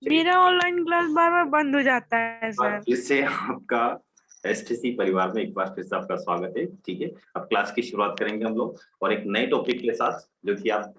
मेरा online class बार बार बंद हो जाता है सर। इससे आपका एसटीसी परिवार में एक बार फिर से आपका स्वागत है। ठीक है, अब क्लास की शुरुआत करेंगे हम लोग और एक नए टॉपिक के साथ, जो कि आप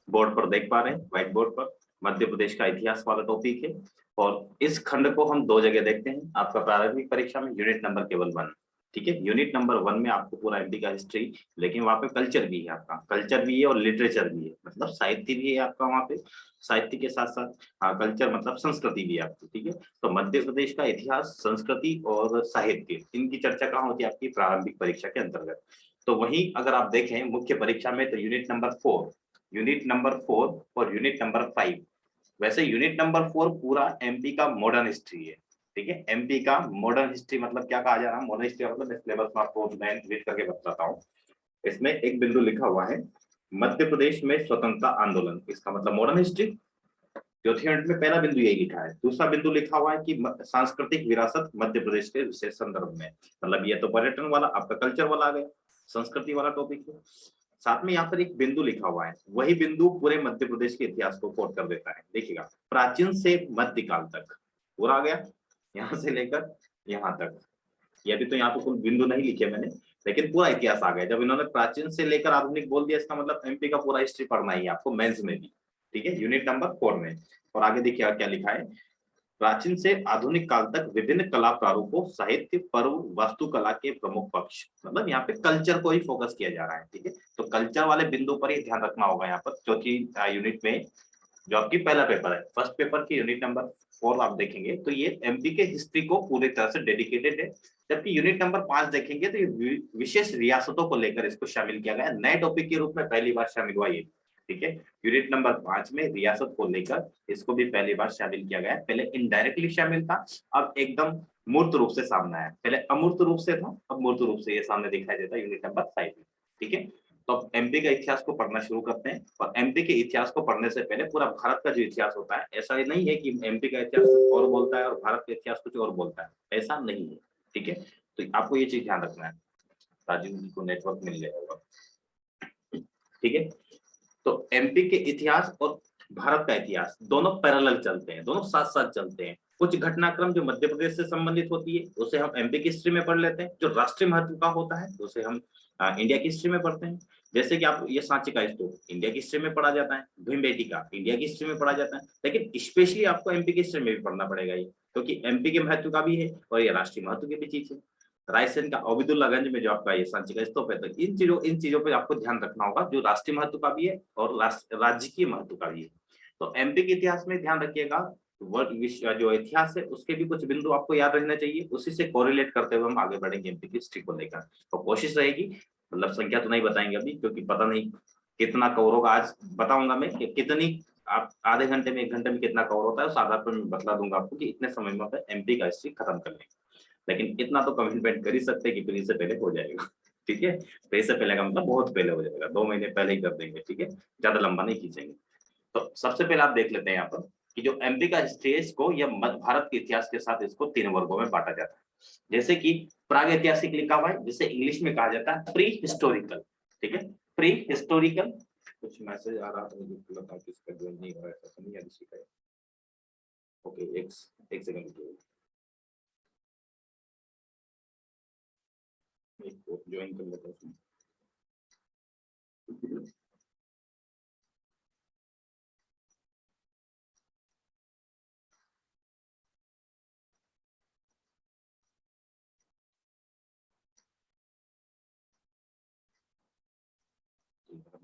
बोर्ड पर देख पा रहे हैं, व्हाइट बोर्ड पर। मध्य प्रदेश का इतिहास वाला टॉपिक है और इस खंड को हम दो जगह देखते हैं। आपका प्रारंभिक परीक्षा में यूनिट नंबर केवल 1। ठीक है, यूनिट नंबर 1 में आपको पूरा एमपी का हिस्ट्री, लेकिन वहाँ पे कल्चर भी है, आपका कल्चर भी है और लिटरेचर भी है, मतलब साहित्य भी है आपका वहाँ पे। साहित्य के साथ साथ हाँ, कल्चर मतलब संस्कृति भी है आपकी। ठीक है, तो मध्य प्रदेश का इतिहास, संस्कृति और साहित्य, इनकी चर्चा कहाँ होती है? आपकी प्रारंभिक परीक्षा के अंतर्गत। तो वहीं अगर आप देखें मुख्य परीक्षा में, तो यूनिट नंबर 4, यूनिट नंबर 4 और यूनिट नंबर 5। वैसे यूनिट नंबर 4 पूरा एमपी का मॉडर्न हिस्ट्री है। ठीक है, एमपी का मॉडर्न हिस्ट्री मतलब क्या कहा जा रहा है? मॉडर्न हिस्ट्री मतलब सिलेबस में आपको मैं रीड करके बताता हूँ। इसमें एक बिंदु लिखा हुआ है, मध्य प्रदेश में स्वतंत्रता आंदोलन, इसका मतलब मॉडर्न हिस्ट्री। चौथी यूनिट में पहला बिंदु यही लिखा है। दूसरा बिंदु लिखा हुआ है कि सांस्कृतिक विरासत मध्य प्रदेश के विशेष संदर्भ में, मतलब ये तो पर्यटन वाला आपका कल्चर वाला आ गया, संस्कृति वाला टॉपिक है। साथ में यहाँ पर एक बिंदु लिखा हुआ है, वही बिंदु पूरे मध्य प्रदेश के इतिहास को कोट कर देता है। देखिएगा, प्राचीन से मध्यकाल तक पूरा आ गया, यहाँ से लेकर यहाँ तक। ये अभी तो यहाँ पे कोई बिंदु नहीं लिखे मैंने, लेकिन पूरा इतिहास आ गया। जब इन्होंने प्राचीन से लेकर आधुनिक बोल दिया, इसका मतलब एमपी का पूरा हिस्ट्री पढ़ना ही है आपको मेंस में भी। ठीक है, यूनिट नंबर 4 में। और आगे देखिए क्या लिखा है, प्राचीन से आधुनिक काल तक विभिन्न कला प्रारूपों, साहित्य, पर्व, वास्तुकला के प्रमुख पक्ष, मतलब यहाँ पे कल्चर को ही फोकस किया जा रहा है। ठीक है, तो कल्चर वाले बिंदु पर ही ध्यान रखना होगा यहाँ पर, क्योंकि यूनिट में जो आपकी पहला पेपर है, फर्स्ट पेपर की यूनिट नंबर 4 आप देखेंगे तो ये एमपी के हिस्ट्री को पूरी तरह से डेडिकेटेड है। जबकि यूनिट नंबर 5 देखेंगे तो ये विशेष रियासतों को लेकर इसको शामिल किया गया, नए टॉपिक के रूप में पहली बार शामिल हुआ ये। ठीक है, यूनिट नंबर 5 में रियासत को लेकर इसको भी पहली बार शामिल किया गया है। पहले इनडायरेक्टली शामिल था, अब एकदम मूर्त रूप से सामने आया। पहले अमूर्त रूप से था, अब मूर्त रूप से ये सामने दिखाई देता है यूनिट नंबर 5 में। ठीक है, तो अब एमपी का इतिहास को पढ़ना शुरू करते हैं। और एमपी के इतिहास को पढ़ने से पहले पूरा भारत का जो इतिहास होता है, ऐसा ही नहीं है कि एमपी का इतिहास कुछ और बोलता है और भारत का इतिहास कुछ और बोलता है, ऐसा नहीं है। ठीक है, तो आपको ये चीज ध्यान रखना है। राजीव जी को नेटवर्क मिल गया होगा। ठीक है, तो एमपी के इतिहास और भारत का इतिहास दोनों पैरेलल चलते हैं, दोनों साथ साथ चलते हैं। कुछ घटनाक्रम जो मध्य प्रदेश से संबंधित होती है उसे हम एमपी की हिस्ट्री में पढ़ लेते हैं, जो राष्ट्रीय महत्व का होता है उसे हम इंडिया की हिस्ट्री में पढ़ते हैं। जैसे कि आप ये सांची का स्तूप इंडिया की हिस्ट्री में पढ़ा जाता है, भीमबेटका इंडिया की हिस्ट्री में पढ़ा जाता है, लेकिन स्पेशली आपको एमपी की हिस्ट्री में भी पढ़ना पड़ेगा ये, क्योंकि एमपी के महत्व का भी है और ये राष्ट्रीय महत्व की भी चीज है। रायसेन का अब्दुल्लागंज में जो आपका ये सांची का स्तूप है, तो इन चीजों पे आपको ध्यान रखना होगा, जो राष्ट्रीय महत्व का भी है और राज्य की महत्व का भी है। तो एमपी के इतिहास में ध्यान रखिएगा, विश्व जो इतिहास है उसके भी कुछ बिंदु आपको याद रहना चाहिए, उसी से कोरिलेट करते हुए हम आगे बढ़ेंगे एमपी की हिस्ट्री को लेकर। तो कोशिश रहेगी, मतलब संख्या तो नहीं बताएंगे अभी क्योंकि पता नहीं कितना कवर होगा। आज बताऊंगा मैं कि कितनी, आप आधे घंटे में 1 घंटे में कितना कवर होता है, उस आधार पर मैं बतला दूंगा आपको कि इतने समय में एमपी का हिस्ट्री खत्म कर लेंगे। लेकिन इतना तो कमिटमेंट कर ही सकते हैं कि प्री से पहले हो जाएगा। ठीक है, प्री से पहले का मतलब बहुत पहले हो जाएगा, 2 महीने पहले ही कर देंगे। ठीक है, ज्यादा लंबा नहीं खींचेंगे। तो सबसे पहले आप देख लेते हैं यहाँ पर कि जो एमपी का हिस्ट्री है इसको, या भारत के इतिहास के साथ इसको 3 वर्गों में बांटा जाता है। जैसे कि प्राग ऐतिहासिक लिखा हुआ है, जिसे इंग्लिश में कहा जाता है प्री हिस्टोरिकल। ठीक है, प्री हिस्टोरिकल। कुछ मैसेज आ रहा था मुझे, लगा किसका ज्वाइन नहीं हो रहा है, ऐसा नहीं है किसी का। ओके, एक सेकंड रुकिए, एक ज्वाइन कर लेता हूं।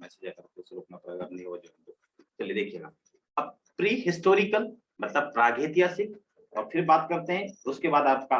मैसेज आकर तो रोकना पड़ेगा, नहीं हो जाए तो। चलिए देखिएगा, अब प्री हिस्टोरिकल मतलब प्रागैतिहासिक, और फिर बात करते हैं उसके बाद आपका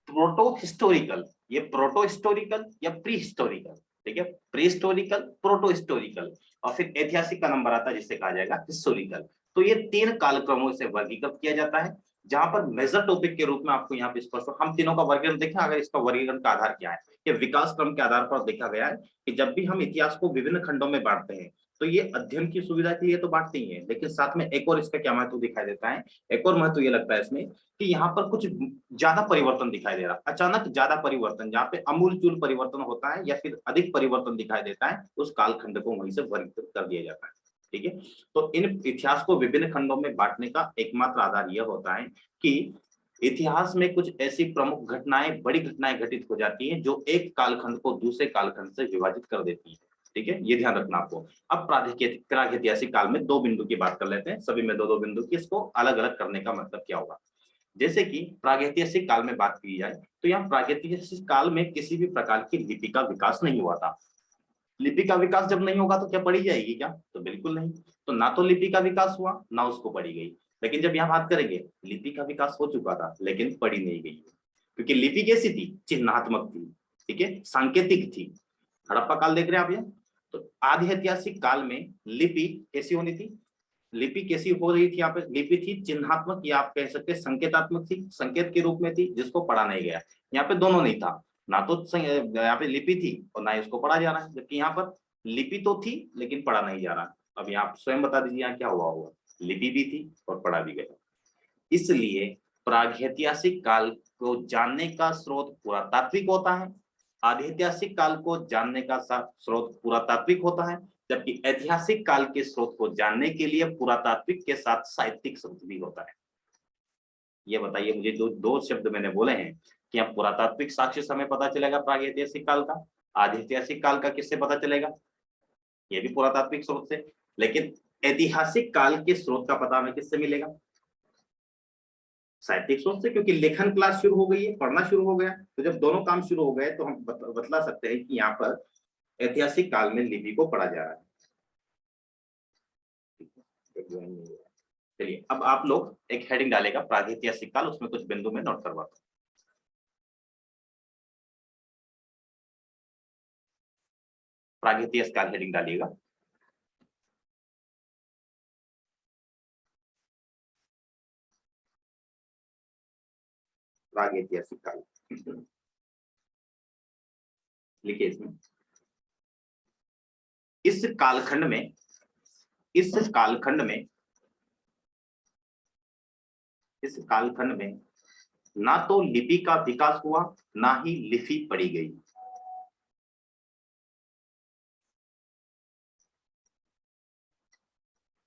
प्रोटो हिस्टोरिकल। ये प्रोटो हिस्टोरिकल या प्री हिस्टोरिकल। ठीक है, प्री हिस्टोरिकल, प्रोटो हिस्टोरिकल, और फिर ऐतिहासिक का नंबर आता है जिसे कहा जाएगा हिस्टोरिकल। तो ये 3 कालक्रमों से वर्गीकृत किया जाता है, जहां पर मेजर टॉपिक के रूप में आपको यहाँ पे स्पष्ट, हम तीनों का वर्गीकरण देखें। अगर इसका वर्गीकरण का आधार क्या है, ये विकास क्रम के आधार पर देखा गया है कि जब भी हम इतिहास को विभिन्न खंडों में बांटते हैं तो ये अध्ययन की सुविधा के लिए तो बांटते ही है, लेकिन साथ में एक और इसका क्या महत्व दिखाई देता है, एक और महत्व ये लगता है इसमें कि यहाँ पर कुछ ज्यादा परिवर्तन दिखाई दे रहा, अचानक ज्यादा परिवर्तन, जहाँ पे अमूलचूल परिवर्तन होता है या फिर अधिक परिवर्तन दिखाई देता है, उस कालखंड को वहीं से वर्गीकृत कर दिया जाता है। ठीक है। तो इन इतिहास को विभिन्न खंडों में बांटने का एकमात्र आधार यह होता है कि इतिहास में कुछ ऐसी प्रमुख घटनाएं, बड़ी घटनाएं घटित हो जाती हैं जो एक कालखंड को दूसरे कालखंड से विभाजित कर देती है। ठीक है, ये ध्यान रखना आपको। अब प्रागैतिहासिक काल में दो बिंदु की बात कर लेते हैं, सभी में दो दो बिंदु की। इसको अलग अलग करने का मतलब क्या होगा? जैसे कि प्रागैतिहासिक काल में बात की जाए तो यहाँ प्रागैतिहासिक काल में किसी भी प्रकार की लिपि का विकास नहीं हुआ था। लिपि का विकास जब नहीं होगा तो क्या पढ़ी जाएगी क्या? तो बिल्कुल नहीं। तो ना तो लिपि का विकास हुआ ना उसको पढ़ी गई। लेकिन जब यहाँ बात करेंगे, लिपि का विकास हो चुका था लेकिन पढ़ी नहीं गई, क्योंकि लिपि कैसी थी? चिन्हात्मक थी। ठीक है, सांकेतिक थी। हड़प्पा काल देख रहे हैं आप यहाँ। तो आदि ऐतिहासिक काल में लिपि कैसी होनी थी? लिपि कैसी हो रही थी? यहाँ पे लिपि थी चिन्हात्मक, या आप कह सकते हैं संकेतात्मक थी, संकेत के रूप में थी जिसको पढ़ा नहीं गया। यहाँ पे दोनों नहीं था, ना तो यहाँ पे लिपि थी और ना ही उसको पढ़ा जा रहा है। जबकि यहाँ पर लिपि तो थी लेकिन पढ़ा नहीं जा रहा। अब यहाँ आप स्वयं बता दीजिए यहाँ क्या हुआ होगा? लिपि भी थी और पढ़ा भी गया। इसलिए प्रागैतिहासिक काल को जानने का स्रोत पुरातात्विक होता है, आदिऐतिहासिक काल को जानने का स्रोत पुरातात्विक होता है, जबकि ऐतिहासिक काल के स्रोत को जानने के लिए पुरातात्विक के साथ साहित्यिक स्रोत भी होता है। ये बताइए मुझे, जो दो शब्द मैंने बोले हैं, कि यहाँ पुरातात्विक साक्ष्य से हमें पता चलेगा प्रागैतिहासिक काल का, आदिऐतिहासिक काल का किससे पता चलेगा? ये भी पुरातात्विक स्रोत से। लेकिन ऐतिहासिक काल के स्रोत का पता हमें किससे मिलेगा? साहित्यिक स्रोत से, क्योंकि लेखन क्लास शुरू हो गई है, पढ़ना शुरू हो गया। तो जब दोनों काम शुरू हो गए तो हम बतला सकते हैं कि यहाँ पर ऐतिहासिक काल में लिपि को पढ़ा जा रहा है। चलिए, अब आप लोग एक हेडिंग डालेगा प्रागैतिहासिक काल, उसमें कुछ बिंदु में नोट करवाता हूं। प्रागैतिहासिक काल हेडिंग डालिएगा। प्रागैतिहासिक काल लिखिए इसमें। इस कालखंड में, इस कालखंड में, इस कालखंड में ना तो लिपि का विकास हुआ ना ही लिपि पढ़ी गई।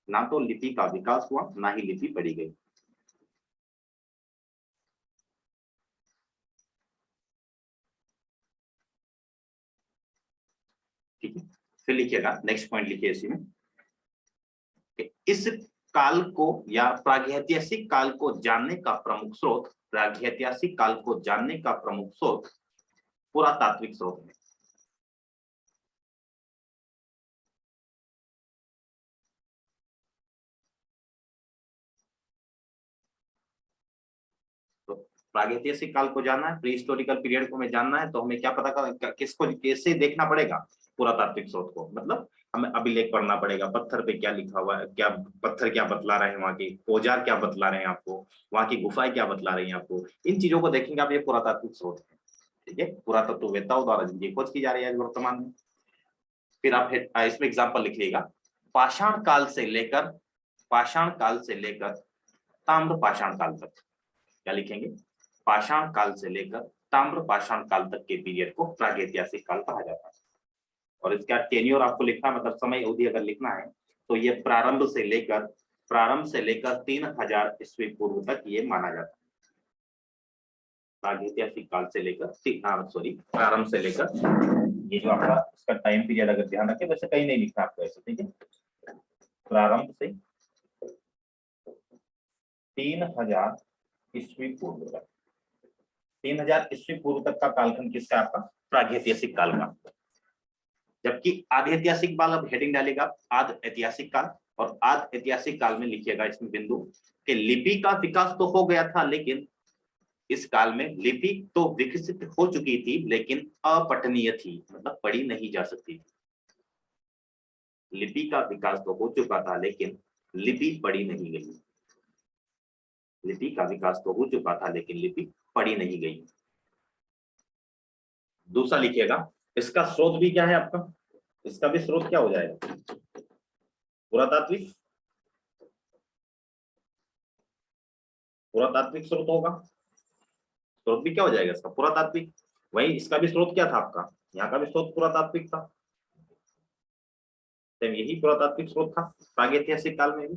ना तो लिपि का विकास हुआ ना ही लिपि पढ़ी गई। ठीक है, फिर लिखिएगा नेक्स्ट पॉइंट लिखिए इसी में। इस काल को या प्रागैतिहासिक काल को जानने का प्रमुख स्रोत, प्रागैतिहासिक काल को जानने का प्रमुख स्रोत पुरातात्विक स्रोत है। तो प्रागैतिहासिक काल को जानना है, प्री हिस्टोरिकल पीरियड को हमें जानना है, तो हमें क्या पता कर, किसको कैसे देखना पड़ेगा? पुरातात्विक स्रोत को। मतलब हमें अभिलेख पढ़ना पड़ेगा, पत्थर पे क्या लिखा हुआ है, क्या पत्थर क्या बतला रहे हैं, वहां के औजार क्या बतला रहे हैं आपको, वहां की गुफाएं क्या बतला रही हैं आपको। इन चीजों को देखेंगे आप, ये पुरातात्विक स्रोत है। ठीक है, पुरातत्ववेत्ताओं द्वारा जिनकी खोज की जा रही है वर्तमान में। फिर आप इसमें एग्जाम्पल लिख लीजिएगा। पाषाण काल से लेकर, पाषाण काल से लेकर ताम्र पाषाण काल तक। क्या लिखेंगे? पाषाण काल से लेकर ताम्र पाषाण काल तक के पीरियड को प्रागैतिहासिक काल कहा जाता है। और इसका टेन्योर आपको लिखना, मतलब समय अवधि अगर लिखना है तो ये प्रारंभ से लेकर 3000 ईस्वी पूर्व तक ये माना जाता है। प्रागैतिहासिक काल से लेकर प्रारंभ से लेकर, ये जो आपका इसका टाइम पीरियड अगर ध्यान रखें, वैसे कहीं नहीं लिखा आपको ऐसे। ठीक है, प्रारंभ से 3000 ईस्वी पूर्व तक, 3000 ईस्वी पूर्व तक का कालखंड किसका? आपका प्रागैतिहासिक काल का। जबकि आदि ऐतिहासिक काल, अब हेडिंग डालेगा आदि ऐतिहासिक काल, और आदि ऐतिहासिक काल में लिखिएगा इसमें बिंदु कि लिपि का विकास तो हो गया था, लेकिन इस काल में लिपि तो विकसित हो चुकी थी लेकिन अपठनीय थी, मतलब पढ़ी नहीं जा सकती थी। लिपि का विकास तो हो चुका था लेकिन लिपि पढ़ी नहीं गई। लिपि का विकास तो हो चुका था लेकिन लिपि पढ़ी नहीं गई। दूसरा लिखिएगा, इसका स्रोत भी क्या है आपका? इसका भी स्रोत क्या हो जाएगा? पुरातात्विक, पुरातात्विक स्रोत होगा। स्रोत भी क्या हो जाएगा इसका? पुरातात्विक। वही इसका भी स्रोत क्या था आपका? यहाँ का भी स्रोत पुरातात्विक था। तो यही पुरातात्विक स्रोत था प्रागैतिहासिक काल में भी।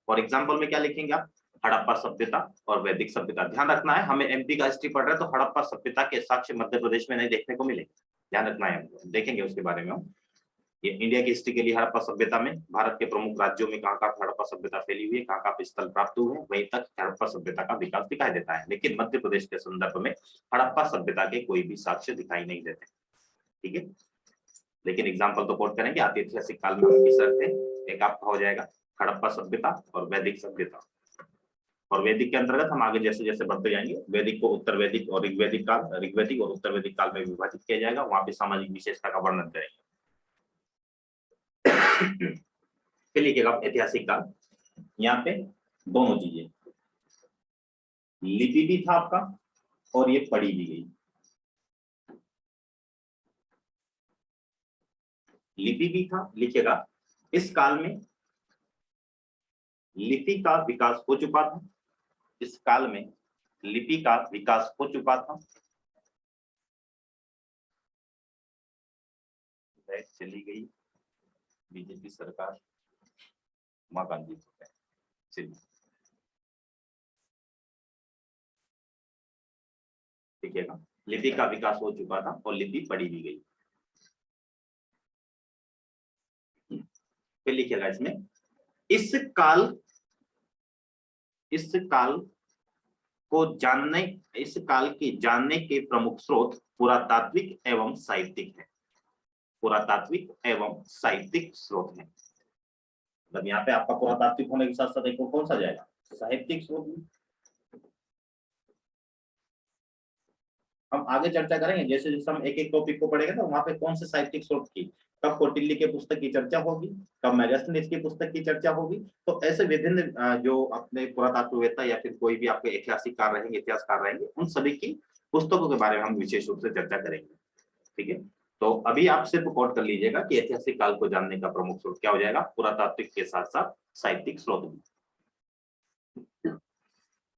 फॉर एग्जाम्पल में क्या लिखेंगे आप, हड़प्पा सभ्यता और वैदिक सभ्यता। ध्यान रखना है, हमें एमपी का हिस्ट्री पढ़ रहे हैं तो हड़प्पा सभ्यता के साक्ष्य मध्य प्रदेश में नहीं देखने को मिले, ध्यान रखना है, देखेंगे उसके बारे में। ये इंडिया की हिस्ट्री के लिए हड़प्पा सभ्यता में भारत के प्रमुख राज्यों में कहाँ हड़प्पा सभ्यता फैली हुई है, कहाँ स्थल प्राप्त हुए हैं, वहीं तक हड़प्पा सभ्यता का विकास दिखाई देता है। लेकिन मध्य प्रदेश के संदर्भ में हड़प्पा सभ्यता के कोई भी साक्ष्य दिखाई नहीं देते, ठीक है। लेकिन एग्जाम्पल तो कोट करेंगे, ऐतिहासिक काल में हम किस रखते हैं, एक आपका हो जाएगा हड़प्पा सभ्यता और वैदिक सभ्यता। और वैदिक के अंतर्गत हम आगे जैसे जैसे बढ़ते जाएंगे, वैदिक को उत्तर वैदिक और ऋग्वैदिक काल, ऋग्वैदिक और उत्तर वैदिक काल में विभाजित किया जाएगा, वहां पे सामाजिक विशेषता का वर्णन करेंगे। फिर लिखिएगा ऐतिहासिक काल, यहाँ पे दोनों चीजें, लिपि भी था आपका और ये पढ़ी भी गई। लिपि भी था, लिखिएगा इस काल में लिपि का विकास हो चुका था, इस काल में लिपि का विकास हो चुका था। चली गई बीजेपी सरकार, मां गांधी चलिए, ठीक है ना, लिपि का विकास हो चुका था और लिपि पढ़ी भी गई। फिर लिखिएगा इसमें इस काल को जानने, इस काल की जानने के प्रमुख स्रोत पुरातात्विक एवं साहित्यिक है, पुरातात्विक एवं साहित्यिक स्रोत है। मतलब यहाँ पे आपका पुरातात्विक होने के साथ साथ एक कौन सा जाएगा, साहित्यिक स्रोत। हम आगे चर्चा करेंगे जैसे जैसे हम एक एक टॉपिक को पढ़ेंगे ना, वहां पे कौन से साहित्यिक स्रोत की, कब कौटिल्य के पुस्तक की चर्चा होगी, कब मेगास्थनीज की पुस्तक की चर्चा होगी। तो ऐसे विभिन्न जो अपने पुरातात्ववेत्ता या फिर कोई भी आपके ऐतिहासिक कार रहेंगे, इतिहासकार रहेंगे, उन सभी की पुस्तकों के बारे में हम विशेष रूप से चर्चा करेंगे, ठीक है। तो अभी आप सिर्फ कोट कर लीजिएगा कि ऐतिहासिक काल को जानने का प्रमुख स्रोत क्या हो जाएगा, पुरातात्विक के साथ साथ साहित्यिक स्रोत भी,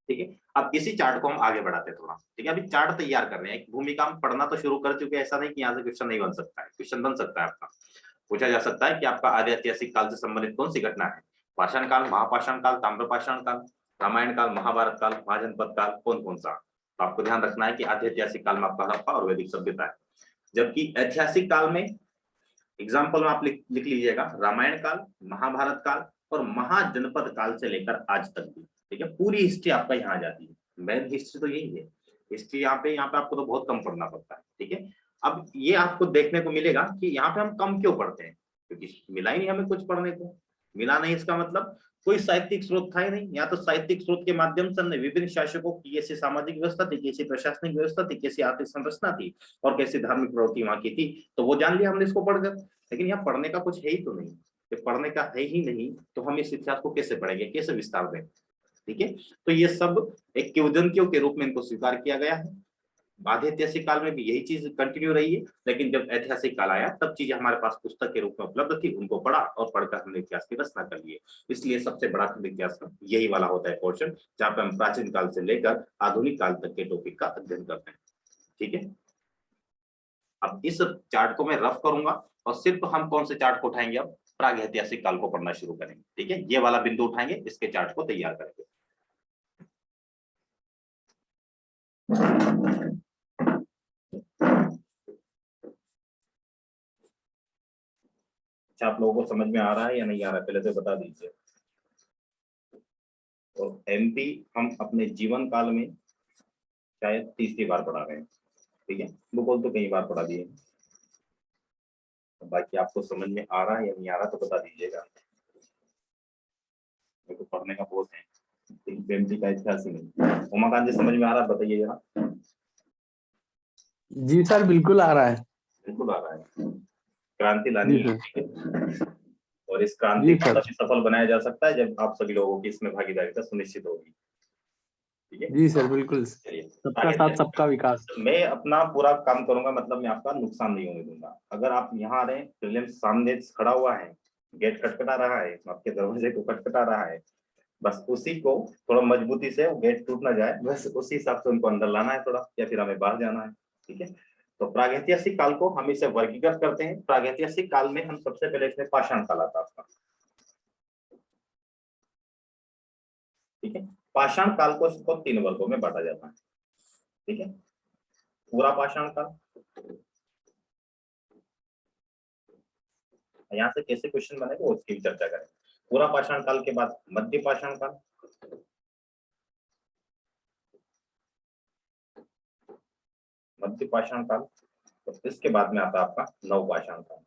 ठीक है। अब इसी चार्ट को हम आगे बढ़ाते हैं थोड़ा, ठीक है। अभी चार्ट तैयार कर रहे हैं, भूमिका हम पढ़ना तो शुरू कर चुके हैं, ऐसा नहीं कि यहाँ से क्वेश्चन नहीं बन सकता है, क्वेश्चन बन सकता है आपका। पूछा जा सकता है कि आपका आदि ऐतिहासिक काल से संबंधित कौन सी घटना है, पाषाण काल, महापाषाण काल, ताम्रपाषाण काल, रामायण काल, महाभारत काल, महाजनपद काल, कौन कौन सा। तो आपको ध्यान रखना है कि आदि ऐतिहासिक काल में आपका हड़प्पा और वैदिक सभ्यता है, जबकि ऐतिहासिक काल में एग्जाम्पल में आप लिख लीजिएगा रामायण काल, महाभारत काल और महाजनपद काल से लेकर आज तक भी, ठीक है। पूरी हिस्ट्री आपका यहाँ आ जाती है, मेन हिस्ट्री तो यही है। हिस्ट्री यहाँ पे आपको तो बहुत कम पढ़ना पड़ता है, ठीक है। अब ये आपको देखने को मिलेगा कि यहाँ पे हम कम क्यों पढ़ते हैं, क्योंकि मिला ही नहीं हमें कुछ पढ़ने को, मिला नहीं इसका मतलब कोई साहित्यिक स्रोत था ही नहीं। या तो साहित्यिक स्रोत के माध्यम से हमने विभिन्न शासकों की कैसी सामाजिक व्यवस्था थी, कैसी प्रशासनिक व्यवस्था थी, कैसी आर्थिक संरचना थी और कैसी धार्मिक प्रवृत्ति वहां की थी, तो वो जान लिया हमने इसको पढ़कर। लेकिन यहाँ पढ़ने का कुछ है ही तो नहीं, पढ़ने का है ही नहीं तो हम इस इतिहास को कैसे पढ़ेंगे, कैसे विस्तार दें, ठीक है। तो ये सब एक किंवदंतियों के रूप में इनको स्वीकार किया गया है। आधे ऐतिहासिक काल में भी यही चीज कंटिन्यू रही है, लेकिन जब ऐतिहासिक काल आया तब चीजें हमारे पास पुस्तक के रूप में उपलब्ध थी, उनको पढ़ा और पढ़कर हमने इतिहास की रचना कर ली है। इसलिए सबसे बड़ा इतिहास का यही वाला होता है पोर्शन, जहाँ पे हम प्राचीन काल से लेकर आधुनिक काल तक के टॉपिक का अध्ययन करते हैं, ठीक है। अब इस चार्ट को मैं रफ करूंगा और सिर्फ हम कौन से चार्ट को उठाएंगे, अब प्राग ऐतिहासिक काल को पढ़ना शुरू करेंगे, ठीक है। ये वाला बिंदु उठाएंगे, इसके चार्ट को तैयार करेंगे। अच्छा, आप लोगों को समझ में आ रहा है या नहीं आ रहा है, पहले तो बता दीजिए। और एमपी हम अपने जीवन काल में शायद 30 बार पढ़ा रहे हैं, ठीक है। भूगोल तो कई बार पढ़ा दिए, बाकी आपको समझ में आ रहा है या नहीं आ रहा तो बता दीजिएगा, मेरे को पढ़ने का बहुत है, एमपी का इतिहास ही नहीं। उमाकांत जी समझ में आ रहा है, बताइए जरा। जी सर, बिल्कुल आ रहा है, बिल्कुल आ रहा है। क्रांति लानी है और इस क्रांति को तभी सफल बनाया जा सकता है जब आप सभी लोगों की इसमें भागीदारी सुनिश्चित होगी, ठीक है। जी सर, बिल्कुल। सबका साथ सबका विकास। मैं अपना पूरा काम करूंगा, मतलब मैं आपका नुकसान नहीं होने दूंगा। अगर आप यहाँ आ रहे हैं, प्रीलिम्स सामने खड़ा हुआ है, गेट खटखटा रहा है, आपके दरवाजे को खटखटा रहा है, बस उसी को थोड़ा मजबूती से गेट टूट ना जाए, बस उसी हिसाब से उनको अंदर लाना है थोड़ा, या फिर हमें बाहर जाना है, ठीक है। तो प्रागैतिहासिक काल को हम इसे वर्गीकृत करते हैं। प्रागैतिहासिक काल में हम सबसे पहले इसमें पाषाण काल आता है, ठीक है। पाषाण काल को इसको 3 वर्गों में बांटा जाता है, ठीक है। पूरा पाषाण काल, यहाँ से कैसे क्वेश्चन बनेगा वो उसकी चर्चा करें। पूरा पाषाण काल के बाद मध्य पाषाण काल, मध्य पाषाण काल, तो इसके बाद में आता है आपका नव पाषाण काल।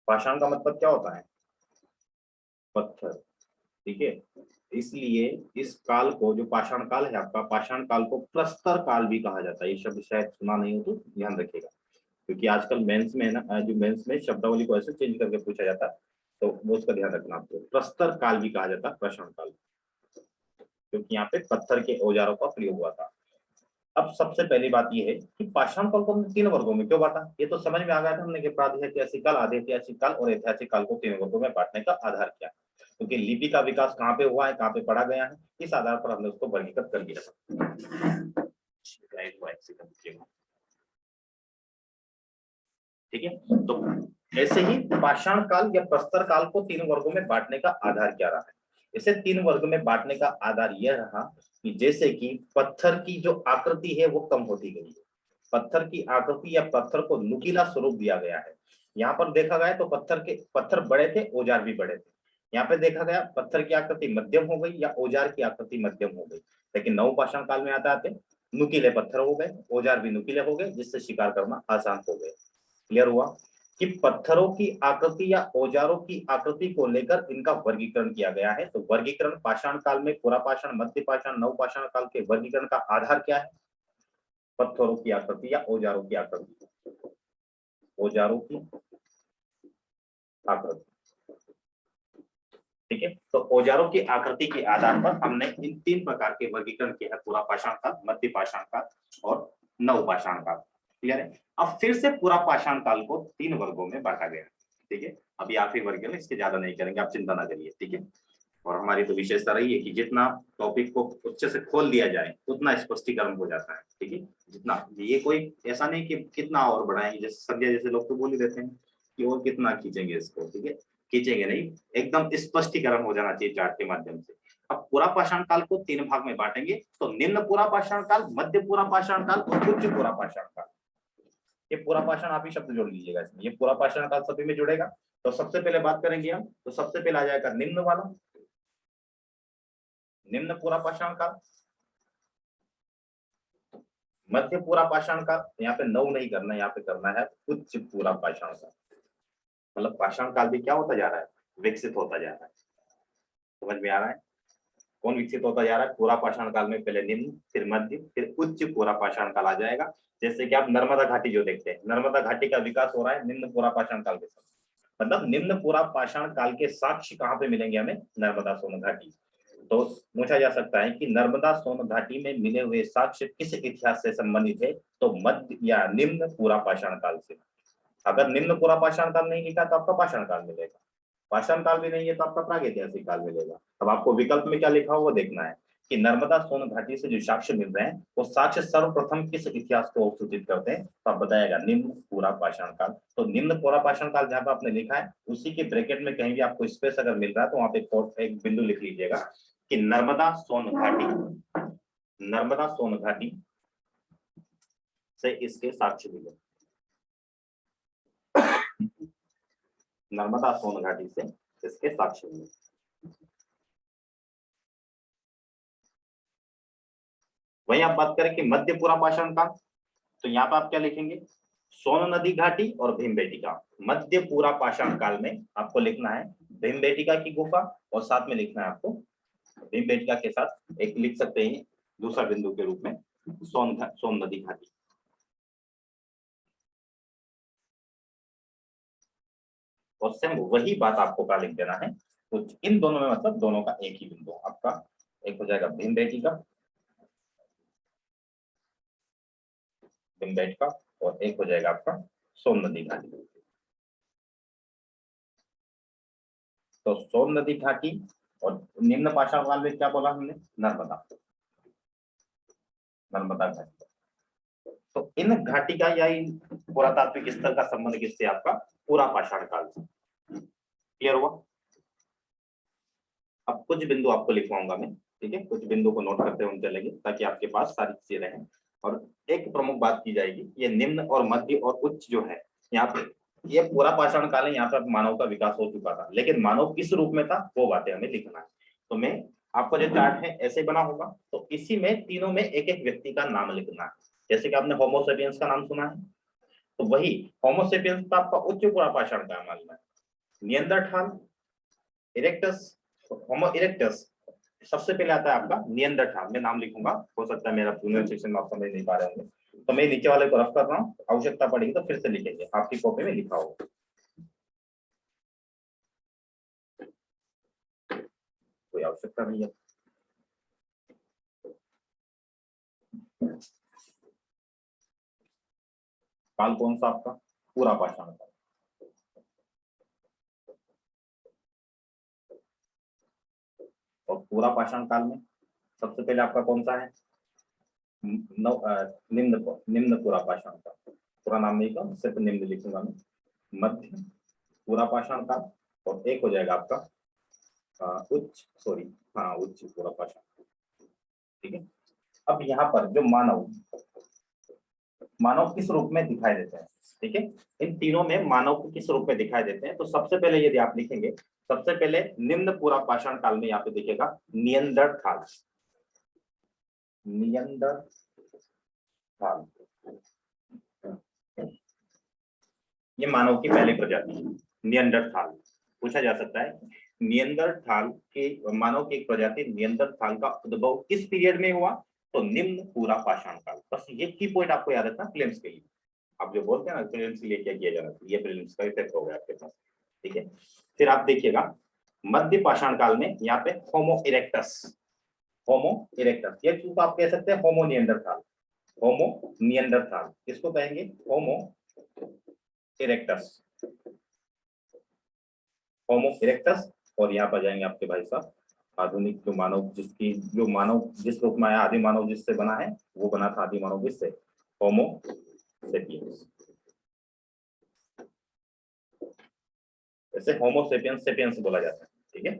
पाषाण का मतलब क्या होता है? पत्थर, ठीक है। इसलिए इस काल को, जो पाषाण काल है आपका, पाषाण काल को प्रस्तर काल भी कहा जाता है। ये शब्द शायद सुना नहीं हो तो ध्यान रखिएगा, क्योंकि आजकल मेंस में ना, जो मेंस में शब्दावली को ऐसे चेंज करके पूछा जाता है, तो वो उसका ध्यान रखना आपको। प्रस्तर काल भी कहा जाता है पाषाण काल, क्योंकि यहाँ पे पत्थर के औजारों का प्रयोग हुआ था। अब सबसे पहली बात यह है कि पाषाण काल को हमने 3 वर्गों में क्यों बांटा, ये तो समझ में आ गया था हमने कि प्रागैतिहासिक काल, आदिऐतिहासिक काल और ऐतिहासिक काल को 3 वर्गों में बांटने का आधार क्या है, क्योंकि लिपि का विकास कहाँ पे हुआ है, कहाँ पे पढ़ा गया है, इस आधार पर हमने उसको वर्गीकृत कर दिया। ठीक है। तो ऐसे ही पाषाण काल या प्रस्तर काल को 3 वर्गों में बांटने का आधार क्या रहा है? इसे 3 वर्ग में बांटने का आधार यह रहा कि जैसे कि पत्थर की जो आकृति है वो कम होती गई है, पत्थर की आकृति या पत्थर को नुकीला स्वरूप दिया गया है। यहाँ पर देखा गया तो पत्थर बड़े थे, औजार भी बड़े थे। यहाँ पे देखा गया पत्थर की आकृति मध्यम हो गई या औजार की आकृति मध्यम हो गई। लेकिन नव पाषाण काल में आते नुकीले पत्थर हो गए, औजार भी नुकीले हो गए, जिससे शिकार करना आसान हो गए। क्लियर हुआ कि पत्थरों की आकृति या औजारों की आकृति को लेकर इनका वर्गीकरण किया गया है। तो वर्गीकरण पाषाण काल में पूरा पाषाण, मध्य पाषाण, नव पाषाण काल के वर्गीकरण का आधार क्या है? पत्थरों की आकृति या औजारों की आकृति, औजारों की आकृति, ठीक है। तो औजारों की आकृति के आधार पर हमने इन 3 प्रकार के वर्गीकरण किया है, पूरा पाषाण काल, मध्य पाषाण काल और नव पाषाण काल। क्लियर है। अब फिर से पूरा पाषाण काल को 3 वर्गों में बांटा गया, ठीक है। अभी आखिरी वर्ग है, इसके ज्यादा नहीं करेंगे, आप चिंता ना करिए, ठीक है। और हमारी तो विशेषता रही है कि जितना टॉपिक को अच्छे से खोल दिया जाए उतना स्पष्टीकरण हो जाता है, ठीक है। जितना, ये कोई ऐसा नहीं कि कितना और बढ़ाएंगे, जैसे संध्या जैसे लोग तो बोल ही देते हैं कि और कितना खींचेंगे इसको, ठीक है। खींचेंगे नहीं, एकदम स्पष्टीकरण हो जाना चाहिए चार्ट के माध्यम से। अब पूरा पाषाण काल को 3 भाग में बांटेंगे, तो निम्न पूरा पाषाण काल, मध्य पूरा पाषाण काल और उच्च पूरा पाषाण काल। ये पूरा पाषाण आप ही शब्द जोड़ लीजिएगा इसमें, ये पूरा पाषाण काल सभी में जुड़ेगा। तो सबसे पहले बात करेंगे हम, तो सबसे पहले आ जाएगा निम्न वाला, निम्न पूरा पाषाण काल, मध्य पूरा पाषाण काल, यहाँ पे नव नहीं करना, यहाँ पे करना है उच्च पूरा पाषाण काल। मतलब पाषाण काल भी क्या होता जा रहा है? विकसित होता जा रहा है। समझ में आ रहा है? कौन विकसित होता जा रहा है? पूरा पाषाण काल में पहले निम्न, फिर मध्य, फिर उच्च पूरा पाषाण काल आ जाएगा। जैसे कि आप नर्मदा घाटी जो देखते हैं, नर्मदा घाटी का विकास हो रहा है निम्न पूरा पाषाण काल के साथ। मतलब निम्न पूरा पाषाण काल के साक्ष्य कहाँ पे मिलेंगे हमें? नर्मदा सोन घाटी। तो पूछा जा सकता है कि नर्मदा सोन घाटी में मिले हुए साक्ष्य किस इतिहास से संबंधित है? तो मध्य या निम्न पूरा पाषाण काल से। अगर निम्न पूरा पाषाण काल नहीं लिखा तो आपका पाषाण काल मिलेगा, पाषाण काल भी नहीं है तो आपका प्रागैतिहासिक काल मिलेगा। अब आपको विकल्प में क्या लिखा हो वो देखना है कि नर्मदा सोन घाटी से जो साक्ष्य मिल रहे हैं वो साक्ष्य सर्वप्रथम किस इतिहास को सूचित करते हैं? तो आप बताएगा निम्न पूरा पाषाण काल। तो निम्न पूरा पाषाण काल जहां पर आपने लिखा है उसी के ब्रैकेट में कहीं भी आपको स्पेस अगर मिल रहा है तो वहां पे एक बिंदु लिख लीजिएगा कि नर्मदा सोन घाटी, नर्मदा सोन घाटी से इसके साक्ष्य मिले, नर्मदा सोन घाटी से इसके साक्ष्य मिले। वहीं आप बात करें कि मध्य पूरा पाषाण काल, तो यहाँ पर आप क्या लिखेंगे? सोन नदी घाटी और भीमबेटका। मध्य पूरा पाषाण काल में आपको लिखना है भीमबेटका की गुफा, और साथ में लिखना है आपको भीमबेटका के साथ एक लिख सकते हैं दूसरा बिंदु के रूप में सोन नदी घाटी। और सेम वही बात आपको क्या लिख देना है? तो इन दोनों में मतलब दोनों का एक ही बिंदु आपका, एक हो जाएगा भीमबेटका, भीमबेटका, और एक हो जाएगा आपका सोन नदी घाटी। तो सोन नदी घाटी और निम्न पाषाण काल में क्या बोला हमने? नर्मदा। नर्मदा घाटी। तो इन घाटी का या इन पुरातात्विक स्थल का संबंध किससे? आपका पूरा पाषाण काल से। क्लियर हुआ? अब कुछ बिंदु आपको लिखवाऊंगा मैं, ठीक है? कुछ बिंदु को नोट करते हुए चलेंगे ताकि आपके पास सारी चीजें रहें। और एक प्रमुख बात की जाएगी, ये निम्न और मध्य और उच्च जो है यहाँ पे, ये पूरा पाषाण काल है, यहाँ पर मानव का विकास हो चुका था, लेकिन मानव किस रूप में था वो बातें हमें लिखना है। तो मैं आपका जो चार्ट है ऐसे बना होगा, तो इसी में तीनों में एक एक व्यक्ति का नाम लिखना है। जैसे कि आपने होमो सेपियंस का नाम सुना है, तो वही होमो सेपियंस का आपका उच्च पूरा पाषाण काल मालूम है। नियंदरथाल, इरेक्टस, होमो इरेक्टस, सबसे पहले आता है आपका नियंदरथाल। मैं नाम लिखूंगा, हो सकता है मेरा प्रोनाउंसिएशन में आप समझ नहीं पा रहे होंगे, तो मैं नीचे वाले को रफ कर रहा हूँ, आवश्यकता पड़ेगी तो फिर से लिखेंगे, आपकी कॉपी में लिखा होगा। कोई आवश्यकता नहीं है। काल कौन सा? आपका पूरा पाषाण काल। और पूरा पाषाण काल में सबसे पहले आपका कौन सा है? निम्न पूरा पाषाण काल। पूरा नाम नहीं का, सिर्फ निम्न लिखूंगा मैं। मध्य पूरा पाषाण काल, और एक हो जाएगा आपका उच्च, सॉरी हाँ, उच्च पूरा पाषाण। ठीक है। अब यहाँ पर जो मानव किस रूप में दिखाई देते हैं, ठीक है? इन तीनों में मानव को किस रूप में दिखाई देते हैं, तो सबसे पहले यदि आप लिखेंगे, सबसे पहले निम्न पूरा पाषाण काल में यहाँ पे दिखेगा नियंदरथाल। नियंदरथाल ये मानव की पहली प्रजाति है। नियंदरथाल पूछा जा सकता है, नियंदरथाल के मानव की एक प्रजाति नियंदरथाल का उद्भव किस पीरियड में हुआ? तो निम्न पूरा पाषाण काल। बस ये की पॉइंट आपको याद रखना प्रीलिम्स के लिए। आप जो बोलते हैं ना प्रीलिम्स के लिए क्या किया जाना चाहिए, ये प्रीलिम्स का इफेक्ट हो गया आपके पास, ठीक है? फिर आप देखिएगा मध्य पाषाण काल में यहाँ पे होमो इरेक्टस, होमो इरेक्टस, ये चीज आप कह सकते हैं होमो नियंडरथाल। होमो नियंडरथाल किसको कहेंगे? होमो इरेक्टस, होमो इरेक्टस। और यहाँ पर जाएंगे आपके भाई साहब आधुनिक जो मानव, जो मानव जिस रूप में आया, आदि मानव जिससे बना है वो बना था आदि मानव किससे? होमो सेपियंस। ऐसे होमो सेपियंस सेपियंस बोला जाता है, ठीक है?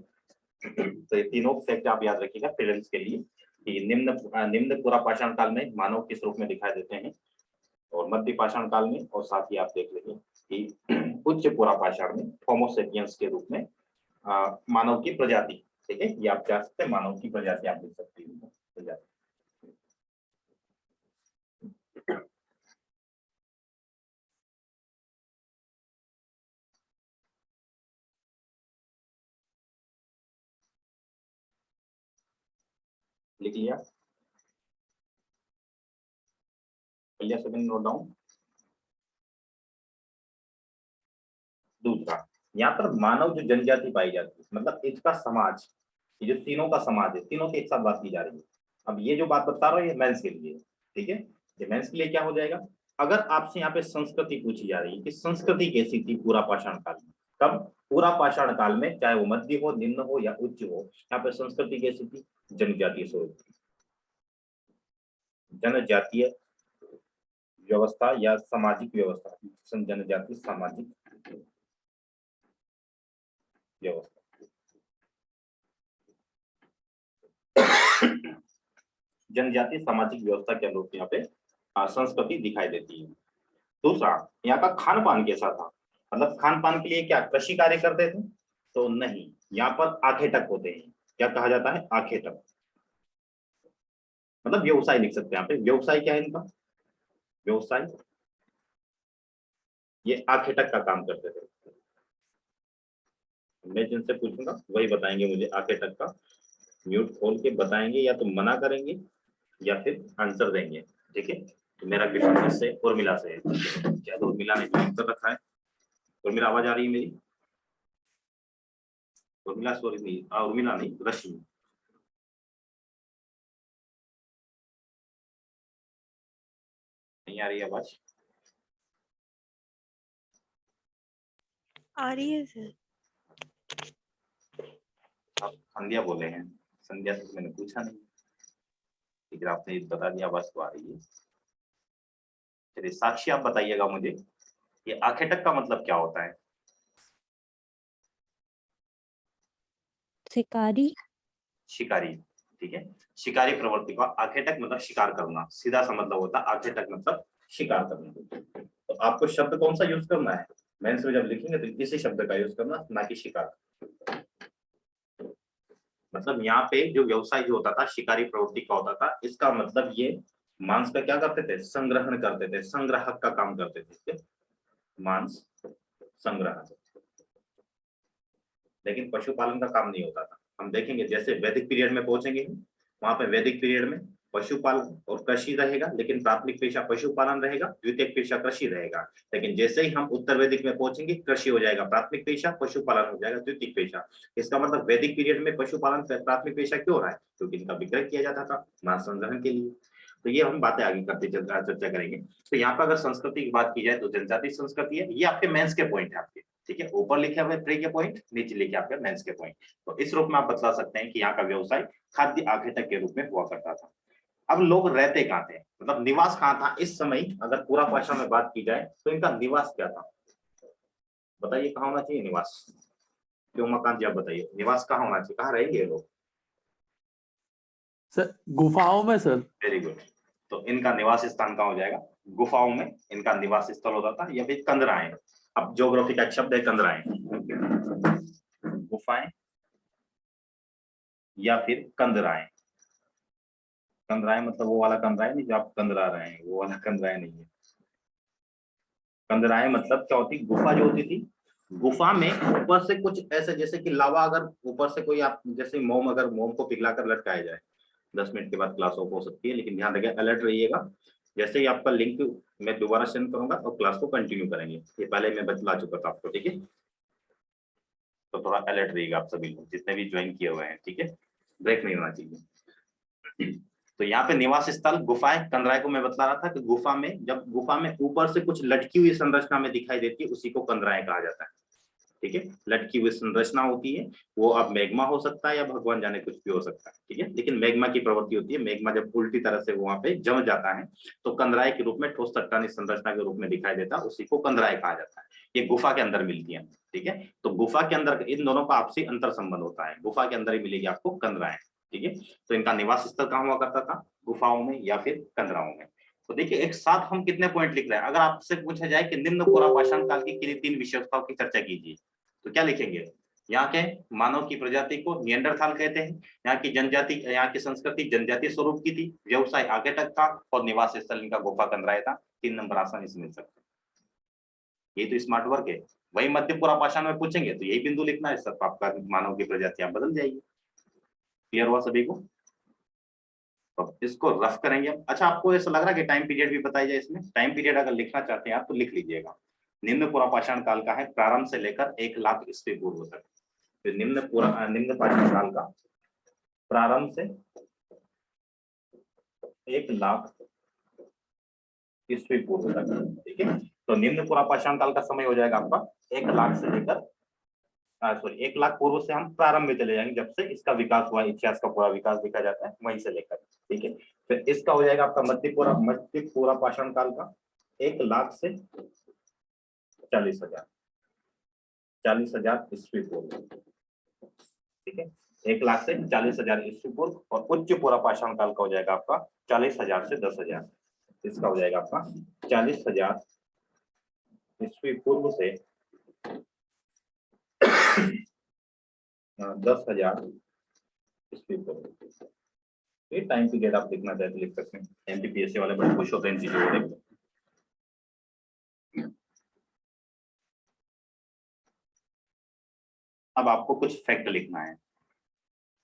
तो ये तीनों फैक्ट आप याद रखिएगा प्रीलिम्स के लिए कि निम्न पूरा पाषाण काल में मानव किस रूप में दिखाई देते हैं, और मध्य पाषाण काल में, और साथ ही आप देख लीजिए कि उच्च पूरा पाषाण में होमो सेपियंस के रूप में मानव की प्रजाति, ठीक है? ये आप क्या सकते हैं, मानव की प्रजाति आप लिख सकते हैं, प्रजाति। लिख लिया? सभी नोट डाउन। दूसरा, यहाँ पर मानव जो जनजाति पाई जाती है, मतलब इसका समाज, ये जो तीनों का समाज है, तीनों की एक साथ बात की जा रही है। अब ये जो बात बता रहा हूँ ये मेंस के लिए, ठीक है? ये मेंस के लिए क्या हो जाएगा, अगर आपसे यहाँ पे संस्कृति पूछी जा रही है कि संस्कृति कैसी थी पूरा पाषाण काल में, कब? पूरा पाषाण काल में, चाहे वो मध्य हो, निम्न हो या उच्च हो, यहाँ पे संस्कृति कैसी थी? जनजातीय स्वरूप थी। जनजातीय व्यवस्था या सामाजिक व्यवस्था, जनजातीय सामाजिक व्यवस्था। जनजातीय सामाजिक व्यवस्था के अनुरूप यहाँ पे संस्कृति दिखाई देती है। दूसरा, यहाँ का खान पान कैसा था, मतलब खान पान के लिए क्या कृषि कार्य करते थे? तो नहीं, यहाँ पर आखेटक होते हैं। क्या कहा जाता है? आखेटक, मतलब व्यवसाय लिख सकते हैं यहाँ पे। व्यवसाय क्या है इनका? व्यवसाय, ये आखेटक का काम करते थे। मैं जिनसे पूछूंगा वही बताएंगे मुझे आखेटक का। म्यूट खोल के बताएंगे, या तो मना करेंगे या फिर आंसर देंगे, ठीक है? तो मेरा क्वेश्चन इससे उर्मिला से है। क्या तो उर्मिला ने ज्वाइन कर रखा है? उर्मिला आवाज आ रही है मेरी? उर्मिला सॉरी नहीं, उर्मिला नहीं, रश्मि। नहीं आ रही आवाज? आ रही है सर। आप संध्या बोले हैं, संध्या से मैंने पूछा नहीं, ठीक है, आपने बता दिया, आवाज तो आ रही है। चलिए साक्षी आप बताइएगा मुझे, ये आखेटक का मतलब क्या होता है? शिकारी। शिकारी, ठीक है। शिकारी प्रवृत्ति का आखेटक मतलब शिकार करना, सीधा सा मतलब होता है आखेटक मतलब शिकार करना। तो आपको शब्द कौन सा यूज करना है मेंस में जब लिखेंगे, तो इसी शब्द का यूज करना, ना कि शिकार। मतलब यहाँ पे जो व्यवसाय जो होता था शिकारी प्रवृत्ति का होता था, इसका मतलब ये मांस का क्या करते थे, संग्रहण करते थे, संग्राहक का काम करते थे, मांस संग्रह। लेकिन पशुपालन का काम नहीं होता था। हम देखेंगे जैसे वैदिक पीरियड में पहुंचेंगे, वहां पे वैदिक पीरियड में पशुपालन और कृषि रहेगा, लेकिन प्राथमिक पेशा पशुपालन रहेगा, द्वितीयक पेशा कृषि रहेगा। लेकिन जैसे ही हम उत्तर वैदिक में पहुंचेंगे, कृषि हो जाएगा प्राथमिक पेशा, पशुपालन हो जाएगा द्वितीयक पेशा। इसका मतलब वैदिक पीरियड में पशुपालन प्राथमिक पेशा क्यों रहा है? क्योंकि इनका विक्रय किया जाता था मांस संग्रहण के लिए। तो ये हम बातें आगे करते चर्चा करेंगे। तो यहाँ पर अगर संस्कृति की बात की जाए तो जनजातीय संस्कृति है, ये आपके मेंस के पॉइंट है आपके, ठीक है। ऊपर लिखे हुए प्री के पॉइंट, नीचे लिखे आपके मेंस के पॉइंट। तो इस रूप में आप बता सकते हैं कि यहाँ का व्यवसाय खाद्य आखेटक के रूप में हुआ करता था। अब लोग रहते कहाँ थे, मतलब निवास कहाँ था इस समय? अगर पूरा भाषा में बात की जाए तो इनका निवास क्या था? बताइए कहाँ होना चाहिए निवास? क्यों मकान जी आप बताइए, निवास कहाँ होना चाहिए, कहाँ रहेंगे लोग? सर गुफाओं में सर। Very good. तो इनका निवास स्थान कहाँ हो जाएगा? गुफाओं में इनका निवास स्थल होता था, या फिर कंदराएं। अब ज्योग्राफी का एक शब्द है कंदराएं, गुफाएं या फिर कंदराएं। कंदराएं मतलब वो वाला कंदराएं नहीं जो आप कंदरा रहे हैं, वो वाला कंदराएं नहीं है। कंदराएं मतलब क्या होती, गुफा जो होती थी, गुफा में ऊपर से कुछ ऐसे जैसे कि लावा, अगर ऊपर से कोई आप जैसे मोम, अगर मोम को पिघलाकर लटकाया जाए, 10 मिनट के बाद क्लास ऑफ हो सकती है, लेकिन ध्यान रखिए अलर्ट रहिएगा। जैसे ही आपका लिंक मैं दोबारा सेंड करूंगा और क्लास को कंटिन्यू करेंगे, ये पहले मैं बतला चुका था आपको, ठीक है। तो थोड़ा अलर्ट रहिएगा आप सभी लोग जितने भी ज्वाइन किए हुए हैं, ठीक है, ब्रेक नहीं होना चाहिए। तो यहाँ पे निवास स्थल गुफाएं, कंदराय को मैं बता रहा था कि गुफा में, जब गुफा में ऊपर से कुछ लटकी हुई संरचना में दिखाई देती है, उसी को कंदराय कहा जाता है, ठीक है। लटकी हुई संरचना होती है, वो अब मैग्मा हो सकता है या भगवान जाने कुछ भी हो सकता है, ठीक है। लेकिन मैग्मा की प्रवृत्ति होती है, मैग्मा जब उल्टी तरह से वहां पे जम जाता है तो कंदराय के रूप में, ठोस चट्टानी संरचना के रूप में दिखाई देता है, उसी को कंदराय कहा जाता है। ये गुफा के अंदर मिलती है, ठीक है। तो गुफा के अंदर इन दोनों का आपसी अंतर संबंध होता है, गुफा के अंदर ही मिलेगी आपको कंदराय, ठीक है। तो इनका निवास स्थल कहाँ हुआ करता था, गुफाओं में या फिर कंदराओं में। तो देखिए एक साथ हम कितने पॉइंट लिख रहे हैं। अगर आपसे पूछा जाए कि निम्न पूरा पाषाण काल की किन्हीं 3 विशेषताओं की चर्चा कीजिए, तो क्या लिखेंगे? यहाँ के मानव की प्रजाति को निएंडरथाल कहते हैं, यहाँ की जनजाति, यहाँ की संस्कृति जनजातीय स्वरूप की थी, व्यवसाय आगे तक था, और निवास स्थल इनका गुफा कंदराय था। 3 नंबर आसानी से मिल सकते हैं। ये तो स्मार्ट वर्क है। वही मध्य पूरा पाषाण में पूछेंगे तो यही बिंदु लिखना है, सब आपका मानव की प्रजातियां बदल जाएगी। क्लियर हुआ सभी को? तो इसको रफ करेंगे। अच्छा आपको ऐसा लग रहा है कि टाइम पीरियड भी बताई जाए इसमें? टाइम पीरियड अगर लिखना चाहते हैं आप तो लिख लीजिएगा। निम्न पूरा पाषाण काल का है प्रारंभ से लेकर 1,00,000 ईस्वी पूर्व तक। तो निम्न पाषाण काल का प्रारंभ से 1,00,000 ईस्वी पूर्व तक, ठीक है। तो निम्न पूरा पाषाण काल का समय हो जाएगा आपका 1,00,000 से लेकर 1,00,000 पूर्व से हम प्रारंभ में चले जाएंगे, जब से इसका विकास हुआ, इतिहास का पूरा विकास देखा जाता है वहीं से लेकर, ठीक है। फिर इसका हो जाएगा आपका मध्य पूरा पाषाण काल का 1,00,000 से 40,000, 40,000 ईस्वी पूर्व, ठीक है। 1,00,000 से 40,000 ईस्वी पूर्व। और उच्च पूरा पाषाण काल का हो जाएगा आपका 40,000 से 10,000। इसका हो जाएगा आपका 40,000 ईस्वी पूर्व से 10,000 ईस्वी पूर्व। ये टाइम पीरियड आप लिखना चाहते लिख सकते हैं। एमपीपीएससी वाले बड़े खुश होते हैं इन चीजों को देख। अब आपको कुछ फैक्ट लिखना है,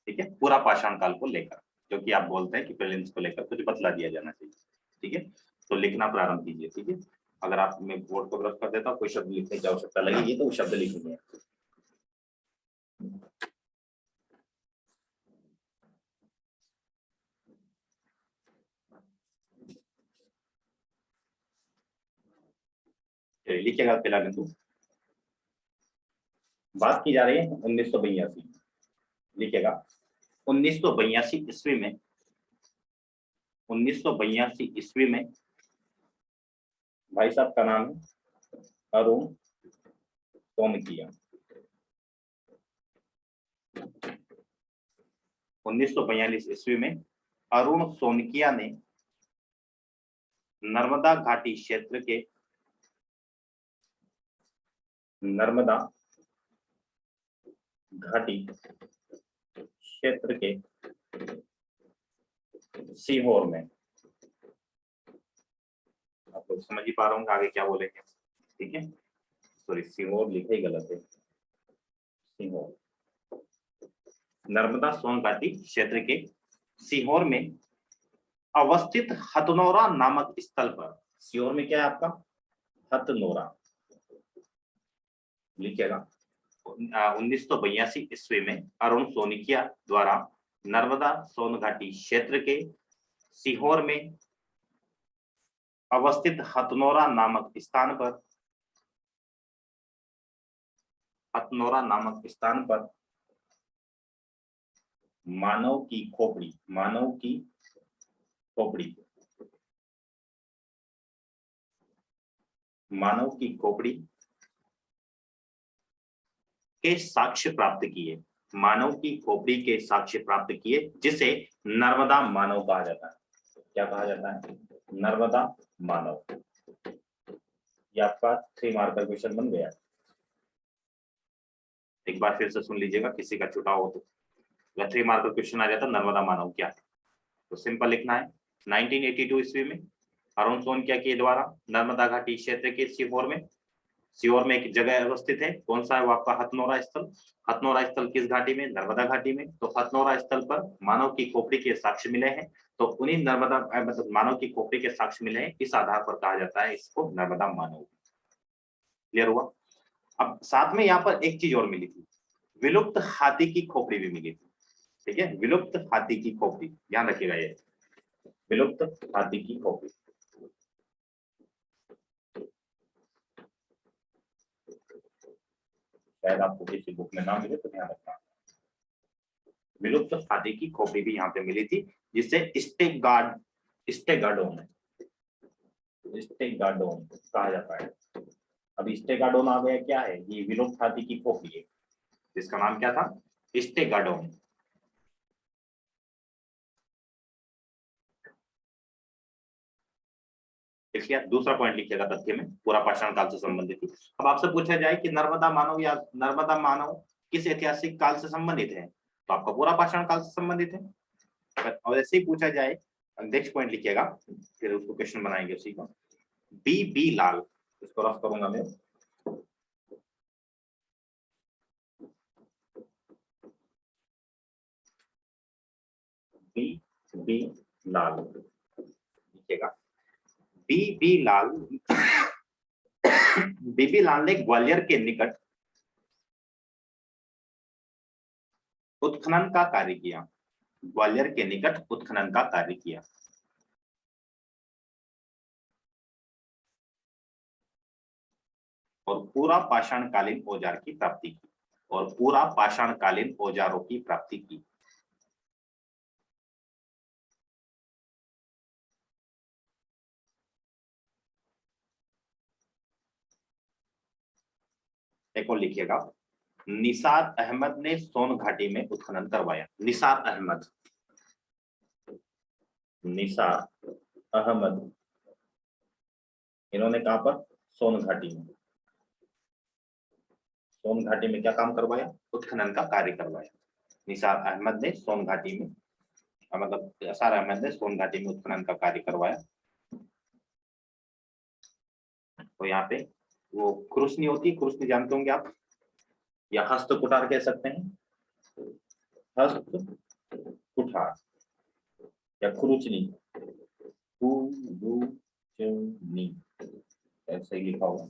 ठीक है, पूरा पाषाण काल को लेकर, जो कि आप बोलते हैं कि प्रीलिम्स को लेकर कुछ बतला दिया जाना चाहिए, ठीक है। तो लिखना प्रारंभ कीजिए, ठीक है। अगर आप मैं बोर्ड को रफ कर देता हूँ, कोई शब्द लिखने की आवश्यकता लगेगी तो वो शब्द लिखेंगे। लिखिएगा पहला बिंदु। बात की जा रही है 1982, लिखिएगा 1982 ईस्वी में 1982 ईस्वी में, भाई साहब का नाम है अरुण सोनकिया। 1942 ईस्वी में अरुण सोनकिया ने नर्मदा घाटी क्षेत्र के नर्मदा घाटी क्षेत्र के सीहोर में, आप लोग समझ ही पा रहे होंगे आगे क्या बोलेंगे, ठीक है। सॉरी, सीहोर लिखा ही गलत है, सीहोर, नर्मदा सोन घाटी क्षेत्र के सीहोर में अवस्थित हथनोरा नामक स्थल पर, सीहोर में क्या है आपका, हथनोरा लिखिएगा। 1982 ईस्वी में अरुण सोनकिया द्वारा नर्मदा सोन घाटी क्षेत्र के सीहोर में अवस्थित हथनोरा नामक स्थान पर, हथनोरा नामक स्थान पर मानव की खोपड़ी, मानव की खोपड़ी, मानव की खोपड़ी के साक्ष्य प्राप्त किए, मानव की खोपड़ी के साक्ष्य प्राप्त किए, जिसे नर्मदा मानव कहा जाता है। क्या कहा जाता है, नर्मदा मानव। ये आपका 3 मार्क का क्वेश्चन बन गया। एक बार फिर से सुन लीजिएगा, किसी का छुटा हो तो 3 मार्क का क्वेश्चन आ जाता है, नर्मदा मानव क्या है। तो सिंपल लिखना है, 1982 ईस्वी में अरुण सोनकिया के द्वारा नर्मदा घाटी क्षेत्र के सीहोर में एक जगह अवस्थित है, कौन सा है वो आपका, हथनोरा स्थल। हथनोरा स्थल किस घाटी में, नर्मदा घाटी में। तो हथनोरा स्थल पर मानव की खोपड़ी के साक्ष्य मिले हैं, तो उन्हीं नर्मदा मतलब मानव की खोपड़ी के साक्ष्य मिले हैं, इस आधार पर कहा जाता है इसको नर्मदा मानव। क्लियर हुआ। अब साथ में यहाँ पर एक चीज और मिली थी, विलुप्त हाथी की खोपड़ी भी मिली थी, ठीक है, विलुप्त हाथी की खोपड़ी, ध्यान रखिएगा ये, विलुप्त हाथी की खोपड़ी। शायद आपको किसी बुक में ना मिले तो ध्यान रखना। विलुप्त हाथी की खोपड़ी भी यहाँ पे मिली थी, जिसे स्टेगाडोन कहा जाता है। अब स्टेगाडोन आ गया, क्या है ये, विलुप्त हाथी की खोपड़ी है, जिसका नाम क्या था, स्टेगाडोन। देखिए दूसरा पॉइंट लिखिएगा तथ्य में, पूरा पाषाण काल से संबंधित। अब आपसे पूछा जाए कि नर्मदा मानव या नर्मदा मानव किस ऐतिहासिक काल से संबंधित है, तो आपका पूरा पाषाण काल से संबंधित है। और ऐसे ही पूछा जाए, नेक्स्ट पॉइंट लिखिएगा, फिर उसको क्वेश्चन बनाएंगे उसी को। बी लाल, इसको रफ करूंगा मैं, बी लाल लिखिएगा। बी लाल बीबी लाल ने ग्वालियर के निकट उत्खनन का कार्य किया, ग्वालियर के निकट उत्खनन का कार्य किया। और पूरा पाषाणकालीन औजार की प्राप्ति की, और पूरा पाषाणकालीन औजारों की प्राप्ति की। एक और लिखिएगा, निसार अहमद ने सोन घाटी में उत्खनन करवाया। निसार अहमद इन्होंने कहां पर, सोन घाटी में, सोन घाटी में क्या काम करवाया, उत्खनन का कार्य करवाया। निसार अहमद ने सोन घाटी में, मतलब निसार अहमद ने सोन घाटी में उत्खनन का कार्य करवाया। तो यहाँ पे वो खुरुसनी होती है, खुरुसनी जानते होंगे आप, या हस्त कुठार कह सकते हैं, हस्त कुठार या खुरुचनी, ऐसे ही लिखा होगा,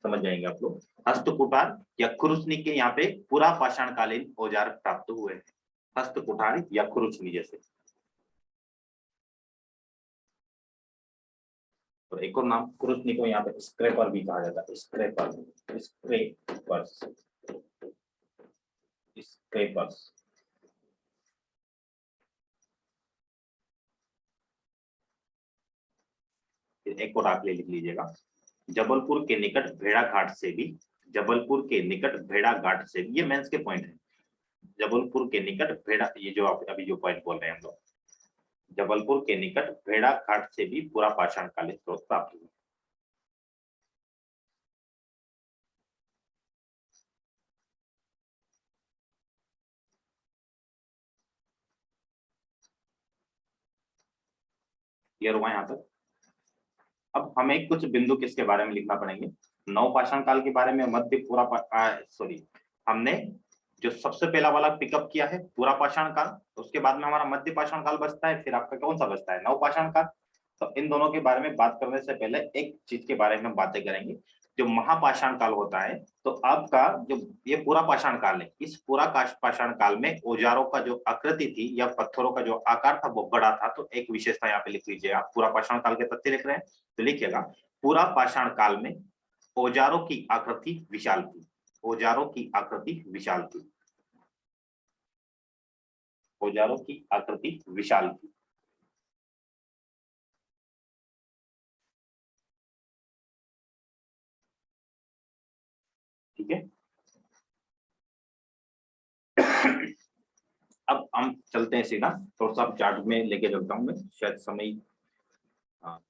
समझ जाएंगे आप लोग। हस्त कुठार या खुरुचनी के यहाँ पे पूरा पाषाणकालीन औजार प्राप्त हुए हैं, हस्त कुठार या खुरुचनी जैसे। और एक और नाम खुरुचनी को यहाँ पे स्क्रेपर भी कहा जाता है, स्क्रेपर्स। एक और आप लिख लीजिएगा, जबलपुर के निकट भेड़ाघाट से भी, जबलपुर के निकट भेड़ाघाट से भी, ये मेंस के पॉइंट है, जबलपुर के निकट भेड़ा, ये जो आप अभी जो पॉइंट बोल रहे हैं हम लोग, जबलपुर के निकट भेड़ाघाट से भी पूरा पाषाण कालीन स्रोत प्राप्त हुआ। क्लियर हुआ यहाँ तक? अब हमें कुछ बिंदु किसके बारे में लिखना पड़ेंगे, नवपाषाण काल के बारे में, मध्य पूरा सॉरी, हमने जो सबसे पहला वाला पिकअप किया है पूरा पाषाण काल, उसके बाद में हमारा मध्य पाषाण काल बचता है, फिर आपका कौन सा बचता है, नवपाषाण काल। तो इन दोनों के बारे में बात करने से पहले एक चीज के बारे में हम बातें करेंगे, जो महापाषाण काल होता है, तो आपका जो ये पूरा पाषाण काल है, इस पूरा पाषाण काल में औजारों का जो आकृति थी या पत्थरों का जो आकार था वो बड़ा था। तो एक विशेषता यहाँ पे लिख लीजिएगा, पूरा पाषाण काल के तथ्य लिख रहे हैं तो लिखिएगा, पूरा पाषाण काल में औजारों की आकृति विशाल थी, औजारों की आकृति विशाल थी, औजारों की आकृति विशाल थी। ठीक है, अब हम चलते हैं सीधा, थोड़ा सा चार्ट में लेके चलता हूं मैं, शायद समय,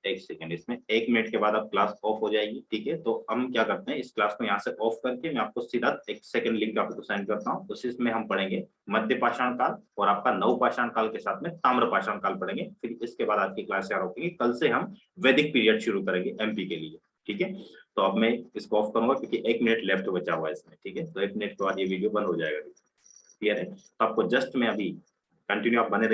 एक सेकंड, इसमें 1 मिनट के बाद अब क्लास ऑफ हो जाएगी। ठीक है, तो हम क्या करते हैं, इस क्लास को यहाँ से ऑफ करके मैं आपको सीधा 1 सेकंड लिंक आपको सेंड करता हूँ, उसमें हम पढ़ेंगे मध्य पाषाण काल और आपका नवपाषाण काल के साथ में ताम्र पाषाण काल पढ़ेंगे। फिर इसके बाद आज की क्लास तैयार होगी, कल से हम वैदिक पीरियड शुरू करेंगे एमपी के लिए। ठीक है, तो अब मैं इसको ऑफ करूंगा क्योंकि 1 मिनट लेफ्ट बचा हुआ है इसमें। ठीक है, तो 1 मिनट के बाद ये वीडियो बंद हो जाएगा। क्लियर है, तो आपको जस्ट मैं अभी कंटिन्यू आप बने